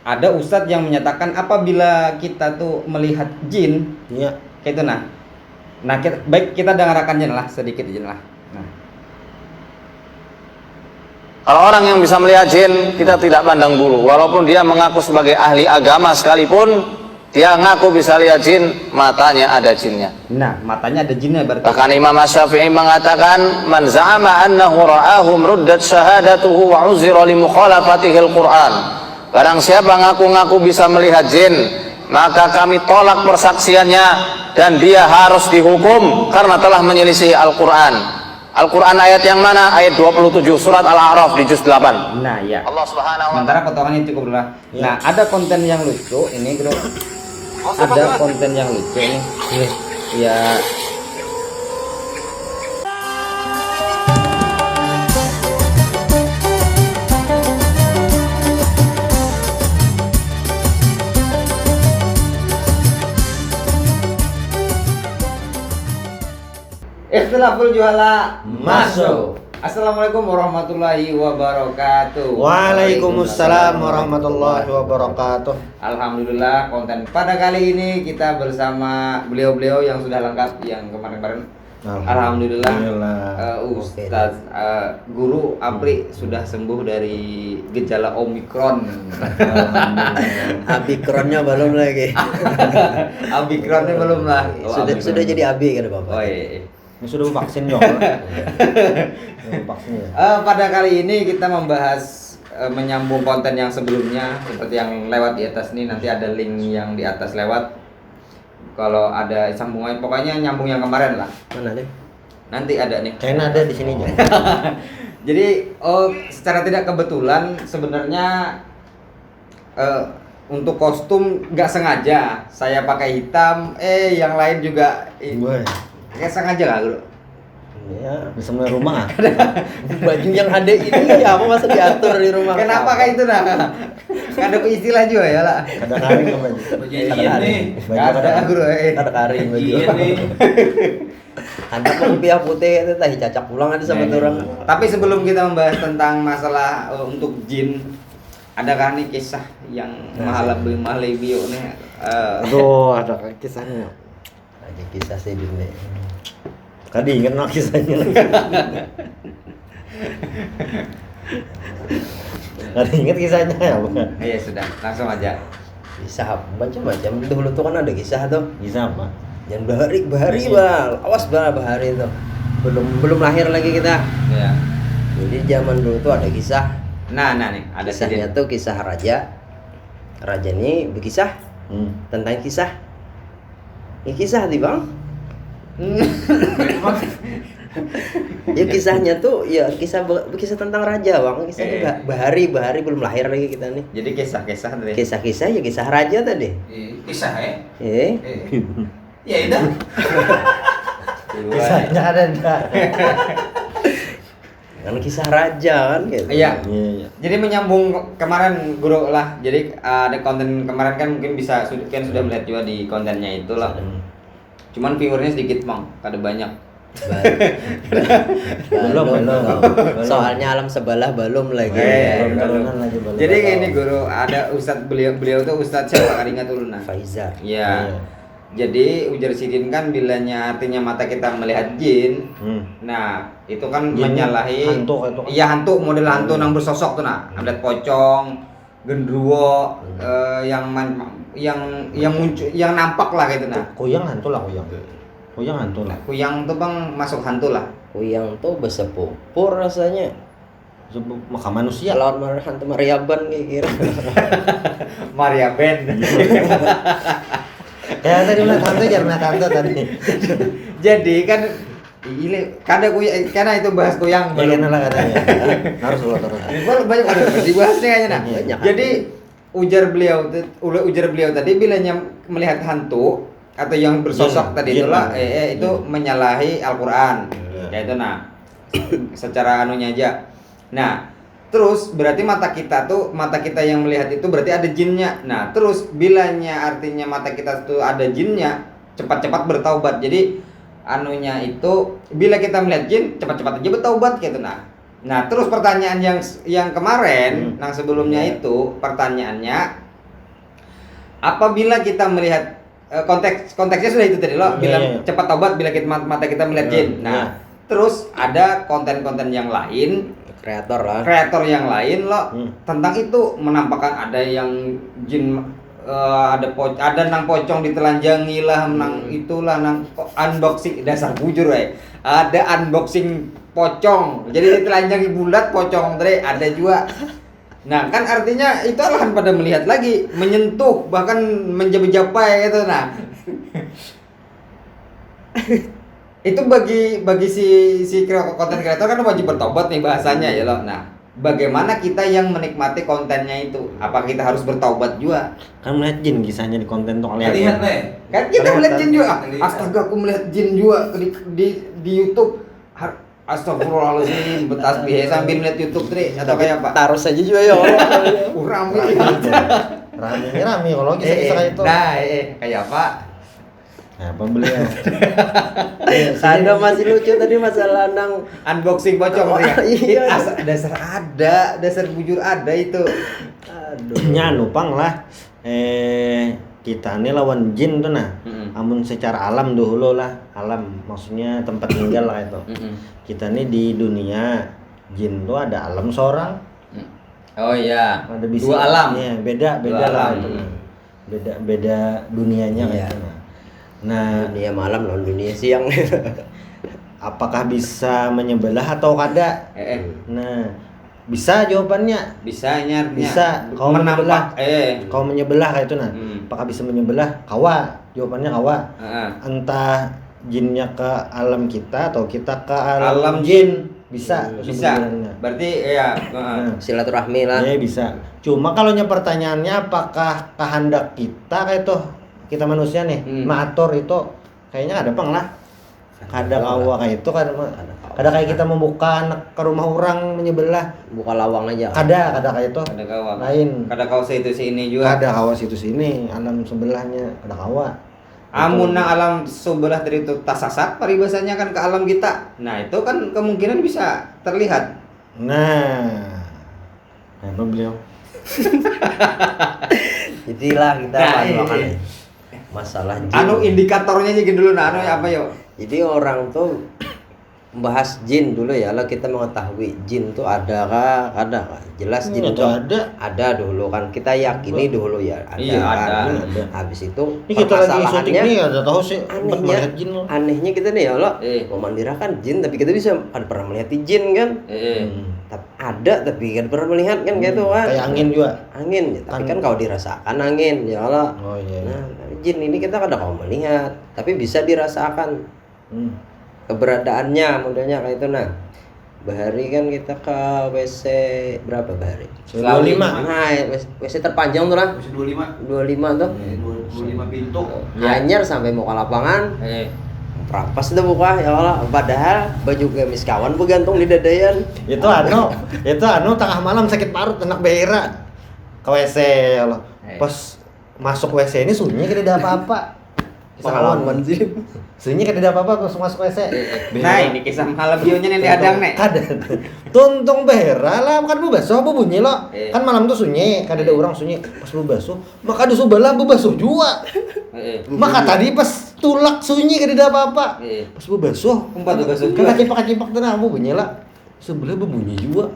ada ustadz yang menyatakan apabila kita tuh melihat jin, Iya. kayak itu nah kita dengarkannya lah sedikit aja lah. Nah. Kalau orang yang bisa melihat jin, kita tidak pandang bulu. Walaupun dia mengaku sebagai ahli agama sekalipun, dia ngaku bisa lihat jin, matanya ada jinnya. Nah, matanya ada jinnya berarti. Bahkan Imam Asy-Syafi'i mengatakan, "Man za'ama annahu ra'ahum ruddat syahadatuhu wa uzira li mukhalafatihi al-Qur'an." Barang siapa ngaku-ngaku bisa melihat jin, maka kami tolak persaksiannya dan dia harus dihukum karena telah menyelisih Al-Qur'an. Al-Quran ayat yang mana? Ayat 27 surat Al-A'raf di juz 8. Nah, ya. Allah Subhanahu wa Sementara potongan ini cukup lah. Ya. Nah, ada konten yang lucu ini, Bro. Ada konten yang lucu ini. Ya. Ikhtilaful juhala Masuk. Assalamualaikum warahmatullahi wabarakatuh. Waalaikumsalam warahmatullahi wabarakatuh. Alhamdulillah, konten pada kali ini kita bersama beliau-beliau yang sudah lengkap yang kemarin-kemarin. Alhamdulillah, Ustaz Guru Apri sudah sembuh dari gejala Omikron. Abikronnya belum lagi. Omikronnya belum lah. Sudah jadi abi kan Bapak. Oh iya. Ini sudah vaksin dong. Vaksin ya. Pada kali ini kita membahas menyambung konten yang sebelumnya seperti yang lewat di atas nih, nanti ada link yang di atas lewat. Kalau ada sambungan, pokoknya nyambung yang kemarin lah. Mana nih? Nanti ada nih. China ada di sini aja. Jadi secara tidak kebetulan sebenarnya untuk kostum nggak sengaja saya pakai hitam, yang lain juga kayak sengaja lah bro. Ya, bisa mulai rumah. Baju yang ada ini ya apa masa diatur di rumah? Kenapa kayak itu nah? Ada istilah juga ya lah. Ada karing kan baju. Baju ini. Ada bro. Ada karing baju. Ini. Ada lumpia putih itu tadi cacak pulang ada sama orang. Tapi sebelum kita membahas tentang masalah untuk jin, adakah nih kisah yang Mahalabio nih? Aduh, ada kisahnya. Ada kisah sih dulu. Tadi ingat nak kisahnya lagi. Tadi ingat kisahnya ya bukan? Iya sudah, langsung aja. Kisah macam-macam. Dulu tuh kan ada kisah tuh. Kisah apa? Yang bahari bal, awas bahari itu. Belum lahir lagi kita. Ya. Jadi zaman dulu tuh ada kisah. Nah nih, ada Kisahnya tuh kisah raja. Raja ini berkisah tentang kisah. Ini kisah nih bang. Ya kisahnya tuh ya kisah tentang raja bang. Kisahnya bahari belum lahir lagi kita nih. Jadi kisah-kisah tadi. Kisah-kisah ya kisah raja tadi. Kisah ya? Ya udah. Kisahnya ada enggak? Kan kisah raja kan gitu. Iya. Jadi menyambung kemarin guru lah. Jadi ada konten kemarin kan mungkin bisa sudah melihat juga di kontennya itulah. Cuman viewernya sedikit bang, kada banyak. Belum. Soalnya alam sebelah belum lagi. Belum. Jadi ini guru ada ustadz beliau tuh ustadz siapa kada ingat dulu nah. Faizar. Iya. Jadi ujar sidin kan bilanya artinya mata kita melihat jin. Nah, itu kan menyalahi hantu itu. Iya, hantu, model hantu nang bersosok tuh nah. Melihat pocong, gendruwo, yang muncul, yang nampak lah gitu nah. Kuyang hantu lah. Kuyang Kuyang tuh bang masuk hantu lah. Kuyang tuh besepupur rasanya. Maka manusia. Lawan hantu Mariaban kira. Maria Ben. Ya tadi melihat hantu tadi. Jadi kan ini kada kuyang, karena itu bahas kuyang Ya lah katanya. Harus terus. Banyak ada dibahasnya kayaknya nah. Banyak. Jadi ujar beliau tadi bilanya melihat hantu atau yang bersosok tadi itulah itu menyalahi Al-Qur'an. Ya itu nah. Secara anunya aja. Nah, terus berarti mata kita yang melihat itu berarti ada jinnya. Nah, terus bilanya artinya mata kita itu ada jinnya, cepat-cepat bertaubat. Jadi anunya itu bila kita melihat jin, cepat-cepat aja bertaubat gitu nah. Nah, terus pertanyaan yang kemarin, yang sebelumnya itu pertanyaannya apabila kita melihat konteksnya sudah itu tadi lo bilang cepat taubat bila kita mata kita melihat jin. Nah, terus ada konten-konten yang lain, kreator yang lain lo tentang itu menampakkan ada yang jin ada nang pocong ditelanjangi lah, nang itulah nang unboxing dasar bujur ada unboxing pocong jadi ditelanjangi bulat pocong tadi ada juga. Nah kan artinya itu alahan pada melihat lagi, menyentuh bahkan menjapai itu. Nah itu bagi si konten kreator kan wajib bertobat nih bahasanya ya loh. Nah bagaimana kita yang menikmati kontennya itu? Apa kita harus bertaubat juga? Kan melihat jin kisahnya di konten tuh Lihat nih. Kan kita melihat jin juga. Astaga aku melihat jin juga di YouTube. Astagfirullahaladzim, bertasbih sambil melihat YouTube tri atau kayak apa? Taruh saja juga ya Allah. Rame kalau kisah-kisah kayak itu. Nah, kayak apa? Nah, apa beliau? Ada masih lucu tadi masalah nang Unboxing pocong ya. Iya. Dasar bujur ada itu. aduh. Nya nupang lah. Kita nih lawan jin tuh nah. Amun secara alam dulu lah, alam maksudnya tempat tinggal lah itu. Kita nih di dunia jin tuh ada alam seorang. Oh iya. Ada bisa. Dua alam. Iya, beda lah itu. Beda dunianya Iya. gitu. Nah, Dunia malam lawan dunia siang. apakah bisa menyebelah atau kada? Nah, bisa jawabannya. Bisanya artinya. Bisa. Kau menyebelah. Kau menyebelah kayak itu nah. Apakah bisa menyebelah? Kawa. Jawabannya kawa. Entah jinnya ke alam kita atau kita ke alam jin. Bisa. Bisa. Berarti ya. Silaturahmi lah. Iya bisa. Cuma kalau pertanyaannya apakah kehendak kita kayak itu kita manusia nih mengatur itu kayaknya ada pang lah. Kada kawa kayak itu kada kayak kita membuka anak ke rumah orang menyebelah. Buka lawang aja. Kada kayak itu. Ada kawa. Lain. Kada kawa situ sini juga. Kada kawa situ sini alam sebelahnya kada kawa. Amun nang alam sebelah dari itu tasasak paribasanya kan ke alam kita. Nah, itu kan kemungkinan bisa terlihat. Nah. Apa beliau? Itulah kita makan masalah jin. Indikatornya aja dulu apa yo? Jadi orang tuh membahas jin dulu ya, lah kita mengetahui jin tuh ada kah? Jelas jin itu ada dulu kan, kita yakini dulu ya ada. Iya, kan? ada. Habis itu Ini kita lagi syuting permasalahannya nih ada tahu sih melihat jin loh. anehnya kita nih ya Allah memandirakan jin tapi kita bisa ada pernah melihat jin kan? Tapi kan pernah melihat kan gitu kan? Kayak angin juga. Angin, ya, tapi kan kalau dirasakan angin ya Allah. Oh iya. Nah, jin ini kita kadang mau melihat, tapi bisa dirasakan keberadaannya modelnya kayak itu. Nah, Bahari kan kita ke WC berapa Bahari? 25. Nah, WC terpanjang tuh lah. WC 25. 25 tuh. 25 pintu. Anyar sampai mau ke lapangan. Perapas dah buka ya Allah. Padahal baju gamis kawan bergantung di dadayan. Itu tengah malam sakit parut anak beira ke WC ya Allah. Pas masuk WC ini sunyi kada ada apa-apa. Pengalaman sih. Sunyi kada ada apa-apa pas masuk WC. Nah, ini kisah malam bionya nih dihadang nih. Kada. Tuntung beira lah kan bu basuh bu bunyi lo. Kan malam tuh sunyi, kada ada orang sunyi. Pas bu basuh, maka ada sebelah bu basuh juga. Maka tadi pas tulak sunyi kada ada apa-apa. Pas bu basuh, Umpat bu basuh kan juga. cipak tenang bu bunyi lah. Sebelah bu bunyi juga.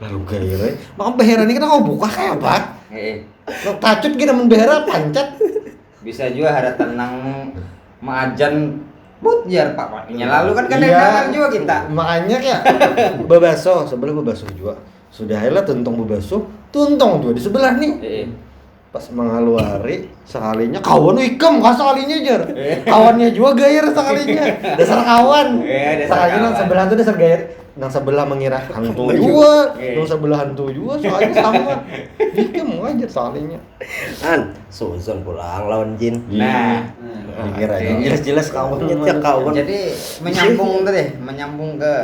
Lalu gairah. Maka beheran ini kita kau buka kayak apa? Lo tacut kita membehera pancat. Bisa juga ada tenang maajan butjar Pak. Lalu kan Iya. kadang juga kita. Makanya kayak bebaso, sebelah bebaso juga. Sudah lah tuntung bebaso, tuntung juga di sebelah nih. Pas mengaluari sekalinya kawan ikam kah sekalinya jar. Kawannya juga gair sekalinya. Dasar kawan. Sekalinya nang sebelah tuh dasar gair. Nang sebelah mengira hantu juga. Nang sebelah hantu juga soalnya sama. Ikam ngajar sekalinya. Suzon pulang lawan jin. Nah, Dikira jelas-jelas kawannya tiap kawan. jadi menyambung ke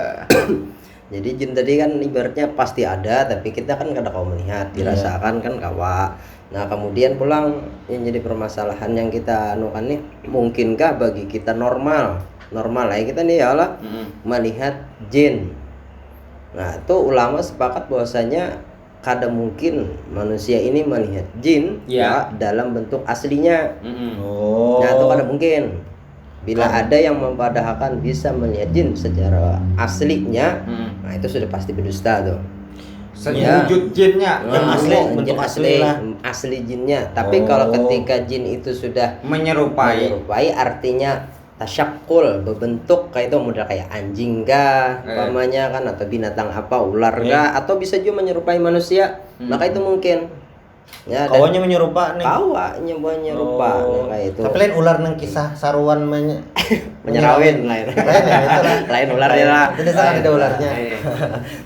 Jadi jin tadi kan ibaratnya pasti ada, tapi kita kan kada kau melihat, dirasakan kan kawa. Nah kemudian pulang yang jadi permasalahan yang kita anukan nih, mungkinkah bagi kita normal lah ya kita nih ya Allah melihat jin. Nah itu ulama sepakat bahwasanya kada mungkin manusia ini melihat jin Ya. dalam bentuk aslinya. Oh. Nah, itu kada mungkin. Bila ada yang mempadahkan bisa melihat jin secara aslinya, nah itu sudah pasti berdusta tuh. Sewujud jinnya Yang asli, Jin bentuk asli lah. asli jinnya. Tapi Oh. kalau ketika jin itu sudah menyerupai. artinya tasyakul, berbentuk kayak itu model kayak anjing kah umpamanya kan, atau binatang apa, ular kah, atau bisa juga menyerupai manusia, maka itu mungkin ya. Dan Kawannya menyerupa nih. kawanya menyerupa nah, kayak itu Tapi lain ular nang kisah saruan menyerawin lain Lain ya, itu lah. lain ular ya lah. Itu dasar ada ularnya.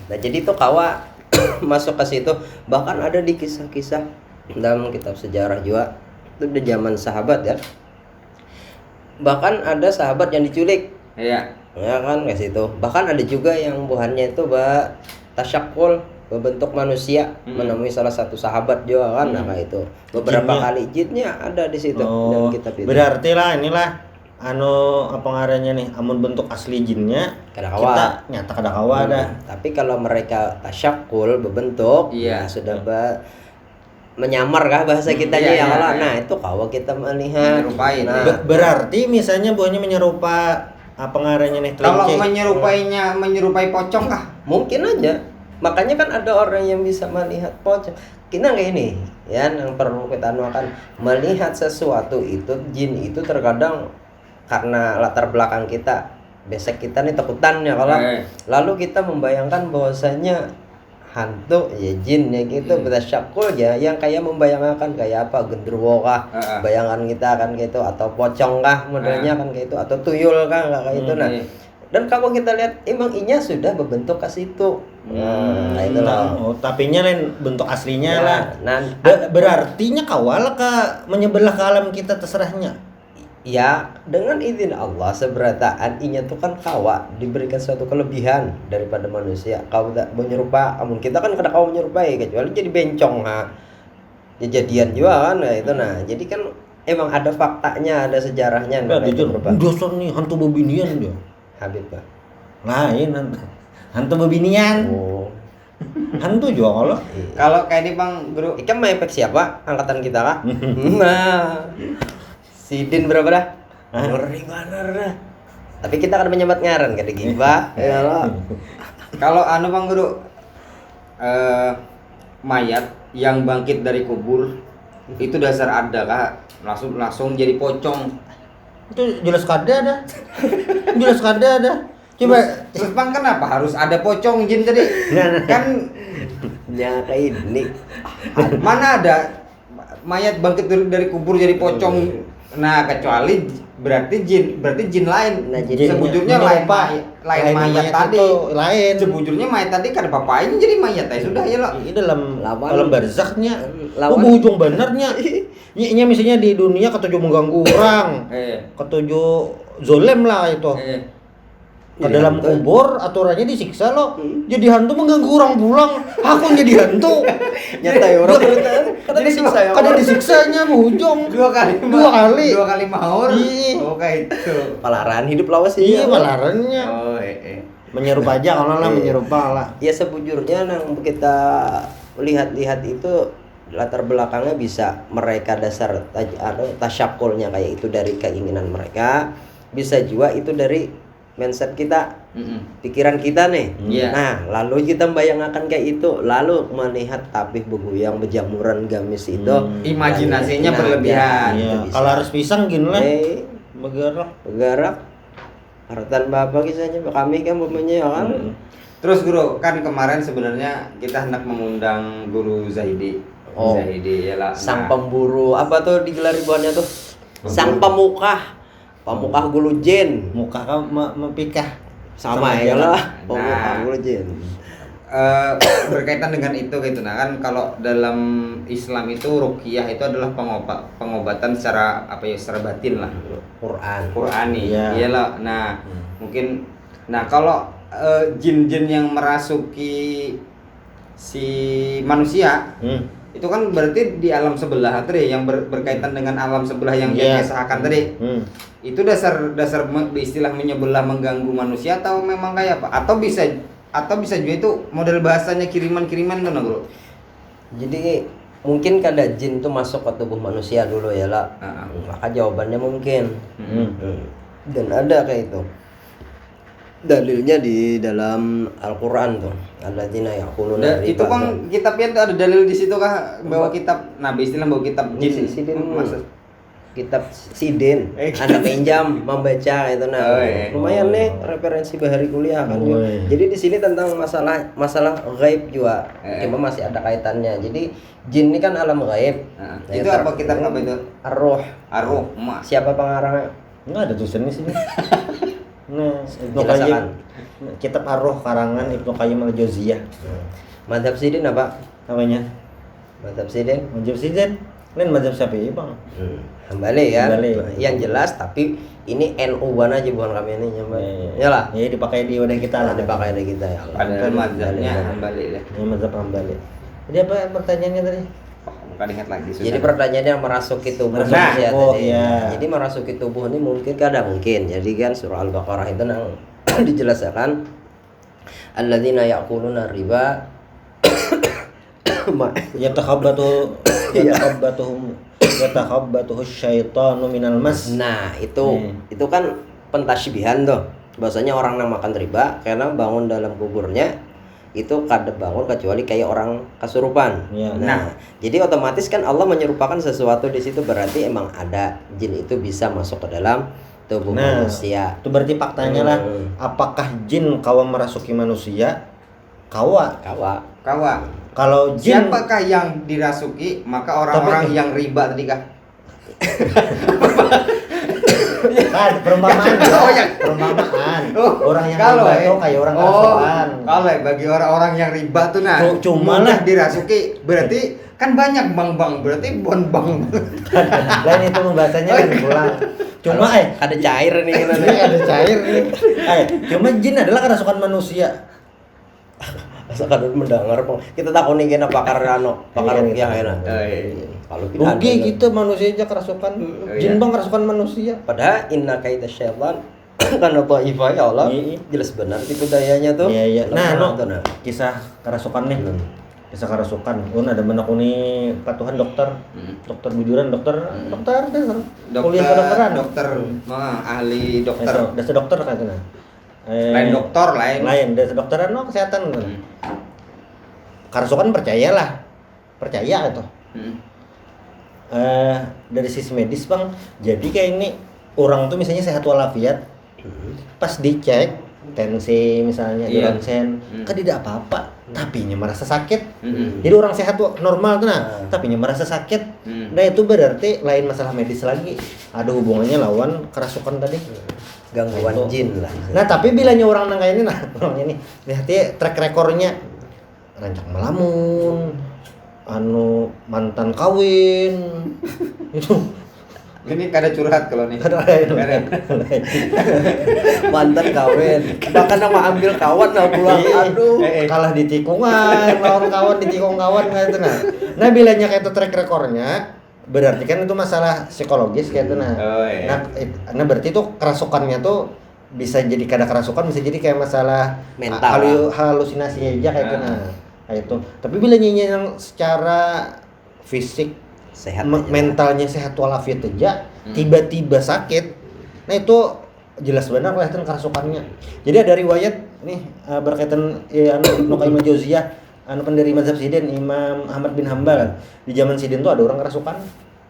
Nah jadi itu kawa masuk ke situ, bahkan ada di kisah-kisah dalam kitab sejarah juga itu udah zaman sahabat ya, bahkan ada sahabat yang diculik Iya. ya kan ke situ. Bahkan ada juga yang buhannya itu tasyakul berbentuk manusia, menemui salah satu sahabat juga kan. Nah kayak itu beberapa Jinnya. kali jinnya ada di situ dalam kitab itu. Berarti lah inilah apa ngarannya nih, amun bentuk asli jinnya Kada kawa. kita nyata kada kawa dah. Tapi kalau mereka tasyakul berbentuk, Iya. nah, sudah menyamar kah bahasa kitanya iya, ya iya, Allah. iya. Nah itu kawa kita melihat. Menyerupai, Nah, iya. Berarti misalnya buahnya menyerupa apa ngarannya nih, Kalau kelinci. menyerupai pocong kah? mungkin aja. Makanya kan ada orang yang bisa melihat pocong. Kita kayak ini, ya, yang perlu kita anukan, melihat sesuatu itu, jin itu terkadang karena latar belakang kita, besek kita nih takutan ya kalau. Lalu kita membayangkan bahwasanya hantu ya jin ya gitu, betasyakul ya yang kayak membayangkan kayak apa, genderuwo kah, bayangan kita kan gitu, atau pocong kah modelnya kan kayak itu, atau tuyul kah kayak itu. Nah, dan kalau kita lihat emang inya sudah berbentuk ke situ. Nah, itulah. Oh, tapinya lain bentuk aslinya Ya, lah. nah, Berartinya kawal ke menyebelah ke alam kita terserahnya. ya dengan izin Allah seberataan inya tuh kan kawa diberikan suatu kelebihan daripada manusia. Kau tak menyerupa, amun kita kan kada kau menyerupai kecuali jadi bencong ha. Kejadian juga kan nah, itu nah. Jadi kan emang ada faktanya, ada sejarahnya nah, itu berapa. Dasar nih hantu bebinian dia. Habib Pak. Lain hantu bebinian. Oh. Hantu juga kalau. Kalau kayak ini Bang Guru, Ikan mepek siapa angkatan kita kah? Nah. Sidin berapa dah? Ngeri bener dah. Tapi kita akan menyambat ngaran kada giba. Ya Allah. kalau anu Bang Guru, mayat yang bangkit dari kubur itu dasar ada kah? Langsung jadi pocong. Itu jelas kada dah. Jelas kada dah. Coba Terus Bang kenapa harus ada pocong jin tadi? Kan Ya kayak ini. mana ada mayat bangkit dari kubur jadi pocong. Nah, kecuali berarti jin lain. Nah, jadi sebujurnya lain mayat tadi. itu lain. Sebujurnya mayat tadi kan bapaknya jadi mayat ya sudah ya lo. Ini dalam Lawan. dalam barzaknya. Lawan. Oh, ujung benernya. Nya misalnya di dunia ketujuh mengganggu orang. Ketujuh zolem lah itu. Ke dalam kubur aturannya disiksa loh. Jadi hantu mengganggu orang pulang. Aku jadi hantu. Nyata ya orang. Kada disiksa ya. Kada disiksanya bujung. Dua kali mahur. Iya. Oh kayak itu. Palaran hidup lawas sih. Iya malarannya. Oh Menyerupa aja kalau lah menyerupa lah. Ya sebujurnya yang kita lihat-lihat itu latar belakangnya bisa mereka dasar tasyakulnya kayak itu dari keinginan mereka, bisa juga itu dari mindset kita, pikiran kita nih. Iya. Nah, lalu kita membayangkan kayak itu, lalu melihat tapih begoyang berjamuran gamis itu, Imajinasinya berlebihan. Iya. Itu bisa. Kalau harus pisang gini lah. bergerak hartan bapak kisahnya kami kan umpamanya ya kan. Terus Guru, kan kemarin sebenarnya kita hendak mengundang Guru Zaidi. Oh. Zaidi ya lah. Sang pemburu apa tuh digelar ribuannya tuh? Sang pemukah gulu jin. Muka kau mempikah. Sama ya jalan. lah. Pemukah gulu jin. Berkaitan dengan itu gitu nah kan kalau dalam Islam itu ruqyah itu adalah pengobatan secara secara batin lah. Qur'ani. Iya. Iyalah. Nah, mungkin kalau jin-jin yang merasuki si manusia itu kan berarti di alam sebelah tadi yang berkaitan dengan alam sebelah yang dia kisahkan tadi. Itu dasar istilah menyebelah mengganggu manusia atau memang kayak apa? Atau bisa juga itu model bahasanya kiriman-kiriman kan, Bro? Jadi mungkin kada jin itu masuk ke tubuh manusia dulu ya lah. Maka jawabannya mungkin. Dan ada kayak itu. Dalilnya di dalam Al-Qur'an tuh. Alladzina ya'kuluna riba. Itu Bang, kitabnya tuh ada dalil di situ kah bahwa kitab Nabi istilah bahwa kitab jin. Sidin Maksud kitab Sidin. Anda pinjam membaca itu nah. Lumayan nih referensi bahari kuliah kan. Jadi di sini tentang masalah gaib juga. Cuma masih ada kaitannya. Jadi jin ini kan alam gaib. Itu apa kitab apa itu? Ar-Ruh. Ar-Ruh. Siapa pengarangnya? Enggak ada tulisannya sini. Nah, Ibnu Jelaskan. Qayyim, kitab Ar-Ruh karangan Ibnu Qayyim al-Jauziyah. Madzhab Sidin apa? Namanya Madzhab Sidin. Mazhab Sidin. Lain mazhab Syafi'i, Bang. Hambali kan. Hambali. Yang jelas tapi ini NU ban aja bukan kami ini nyampe. Ya lah. Ya dipakai di wadah kita lah. Dipakai di kita ya. Padahal mazhabnya Hambali lah. Ya mazhab Hambali. Jadi apa pertanyaannya tadi? Bukan ingat lagi susah. Jadi pertanyaannya merasuki tubuh Merasuki, manusia oh, tadi. iya. Jadi merasuki tubuh ini mungkin kada mungkin. Jadi kan surah Al-Baqarah itu nang dijelaskan alladzina ya'kuluna riba yatakhabbatuhu syaitanu minal mas. Nah, itu kan pentasbihan tuh. Bahasanya orang yang makan riba karena bangun dalam kuburnya itu kada bangun kecuali kayak orang kesurupan. Nah, jadi otomatis kan Allah menyerupakan sesuatu di situ berarti emang ada jin itu bisa masuk ke dalam tubuh manusia. Itu berarti faktanya lah, apakah jin kawa merasuki manusia? Kawa. Kalau jin siapakah yang dirasuki? Maka orang-orang yang riba tadi kah? kan perumpamaan perumpamaan orang yang kalau riba tuh kayak orang kerasukan. Kalau bagi orang-orang yang riba tuh nah Cuma mudah lah dirasuki berarti kan banyak bang berarti bang. lain itu membahasanya kan pulang. Cuma ada cair nih kan. ada cair nih. Cuma jin adalah kerasukan manusia. Asal mendengar kita takoni kena pakar rupiah enak. Kalau rugi gitu manusia aja kerasukan. Jin bang kerasukan manusia. Padahal inna kaida syaitan karena dhaifah ya Allah. Jelas benar itu dayanya tuh. Iya. Nah, kisah kerasukan nih. Kisah kerasukan. Ada benak uni patuhan dokter. Dokter bujuran dokter kuliah kedokteran. Dokter ahli dokter. Dasar dokter katanya. Lain dokter lain dari kedokteran kesehatan kerasukan percaya itu dari sisi medis bang. Jadi kayak ini orang tuh misalnya sehat walafiat pas dicek tensi misalnya di ronsen kan tidak apa-apa tapi merasa sakit. Jadi orang sehat normal tuh tapi merasa sakit. Nah itu berarti lain masalah medis lagi, ada hubungannya lawan kerasukan tadi, gangguan jin lah. Nah tapi bilanya orang nang kayak ini orangnya nih lihatnya track recordnya rancang melamun, mantan kawin itu. Ini kada curhat kalau nih. Mantan kawin. Bahkan nama ambil kawan lah pulang. Aduh. Kalah di tikungan, lawan kawan di tikung kawan kayak itu nah. Nah bilanya kayak itu track recordnya berarti kan itu masalah psikologis kayak itu nah. Nah berarti itu kerasukannya tuh bisa jadi kada kerasukan, bisa jadi kayak masalah mental, halusinasi aja kayak itu nah. Kayak itu. Tapi bilanya yang secara fisik sehat mentalnya sehat walafiat aja tiba-tiba sakit, nah itu jelas benar kelihatan kerasukannya. Jadi ada riwayat nih berkaitan Ibnu Qayyim al-Jauziyah pendiri mazhab Sidin Imam Ahmad bin Hambal di zaman Sidin tuh ada orang kerasukan